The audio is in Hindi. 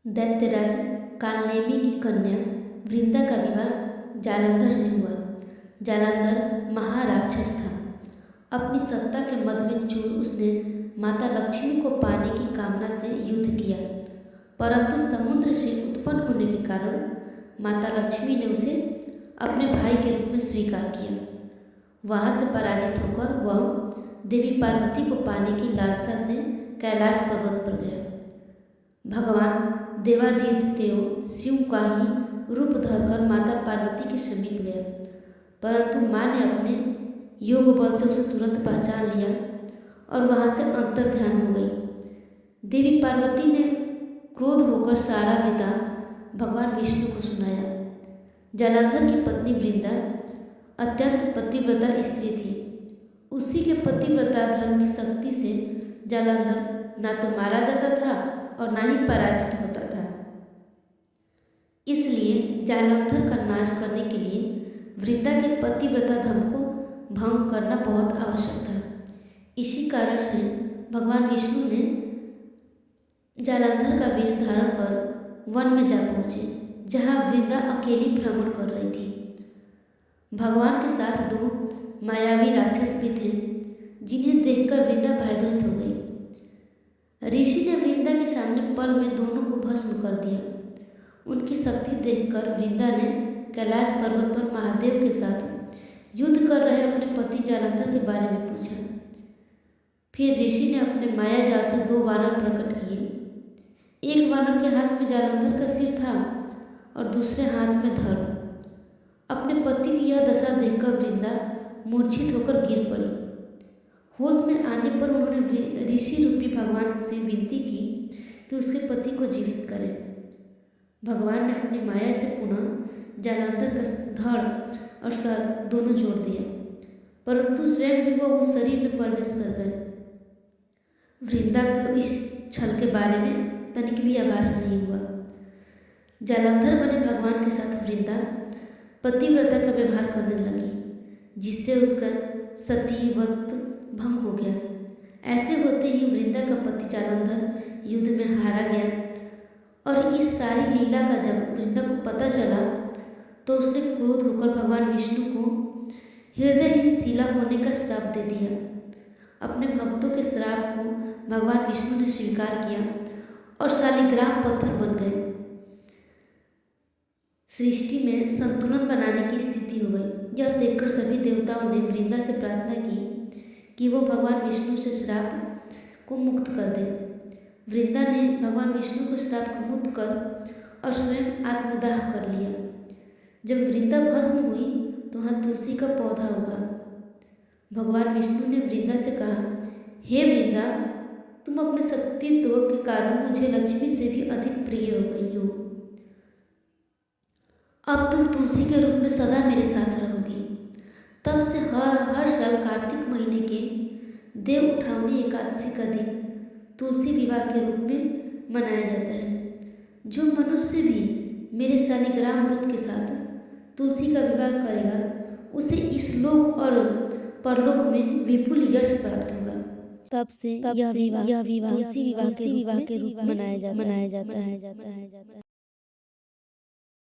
दैत्यराज कालनेमी की कन्या वृंदा का विवाह जालंधर से हुआ। जालंधर महाराक्षस था। अपनी सत्ता के मद में चूर उसने माता लक्ष्मी को पाने की कामना से युद्ध किया, परंतु समुद्र से उत्पन्न होने के कारण माता लक्ष्मी ने उसे अपने भाई के रूप में स्वीकार किया। वहाँ से पराजित होकर वह देवी पार्वती को पाने की लालसा से कैलाश पर्वत पर गया। भगवान देवादिदेव शिव का ही रूप धरकर माता पार्वती के समीप गया, परंतु माँ ने अपने योग बल से उसे तुरंत पहचान लिया और वहाँ से अंतर ध्यान हो गई। देवी पार्वती ने क्रोध होकर सारा वृतांत भगवान विष्णु को सुनाया। जालंधर की पत्नी वृंदा अत्यंत पतिव्रता स्त्री थी। उसी के पतिव्रता धर्म की शक्ति से जालंधर न तो मारा जाता था और न ही पराजित होता था। इसलिए जालंधर का नाश करने के लिए वृंदा के पतिव्रता धर्म को भंग करना बहुत आवश्यक था। इसी कारण से भगवान विष्णु ने जालंधर का वेश धारण कर वन में जा पहुँचे, जहाँ वृंदा अकेली भ्रमण कर रही थी। भगवान के साथ दो मायावी राक्षस भी थे, जिन्हें देखकर वृंदा भयभीत हो गई। ऋषि ने वृंदा के सामने पल में दोनों को भस्म कर दिया। उनकी शक्ति देखकर वृंदा ने कैलाश पर्वत पर महादेव के साथ युद्ध कर रहे अपने पति जालंधर के बारे में पूछा। फिर ऋषि ने अपने माया जाल से दो वानर प्रकट किए। एक वानर के हाथ में जालंधर का सिर था और दूसरे हाथ में धड़। अपने पति की यह दशा देखकर वृंदा मूर्छित होकर गिर पड़ी। होश में आने पर उन्होंने ऋषि रूपी भगवान से विनती की कि उसके पति को जीवित करें। भगवान ने अपनी माया से पुनः जालंधर का धड़ और सर दोनों जोड़ दिया, परंतु स्वयं भी वह उस शरीर में प्रवेश कर गए। वृंदा को इस छल के बारे में तनिक भी आभास नहीं हुआ। जालंधर बने भगवान के साथ वृंदा पतिव्रता का व्यवहार करने लगी, जिससे उसका सतीव्रत भंग हो गया। ऐसे होते ही वृंदा का पति जालंधर युद्ध में हारा गया और इस सारी लीला का जब वृंदा को पता चला तो उसने क्रोध होकर भगवान विष्णु को हृदयहीन शिला होने का श्राप दे दिया। अपने भक्तों के श्राप को भगवान विष्णु ने स्वीकार किया और शालिग्राम पत्थर बन गए। सृष्टि में संतुलन बनाने की स्थिति हो गई। यह देखकर सभी देवताओं ने वृंदा से प्रार्थना की कि वो भगवान विष्णु से श्राप को मुक्त कर दे। वृंदा ने भगवान विष्णु को श्राप को मुक्त कर और स्वयं आत्मदाह कर लिया। जब वृंदा भस्म हुई तो वहाँ तुलसी का पौधा उगा। भगवान विष्णु ने वृंदा से कहा, हे वृंदा, तुम अपने सतीत्व के कारण मुझे लक्ष्मी से भी अधिक प्रिय हो गई हो। अब तुम तुलसी के रूप में सदा मेरे साथ रहोगी। तब से हर साल कार्तिक महीने के देव उठावनी एकादशी का दिन तुलसी विवाह के रूप में मनाया जाता है। जो मनुष्य भी मेरे शालिग्राम रूप के साथ तुलसी का विवाह करेगा, उसे इस लोक और परलोक में विपुल यश प्राप्त होगा। तब से यह विवाह तुलसी विवाह के रूप में मनाया जाता है।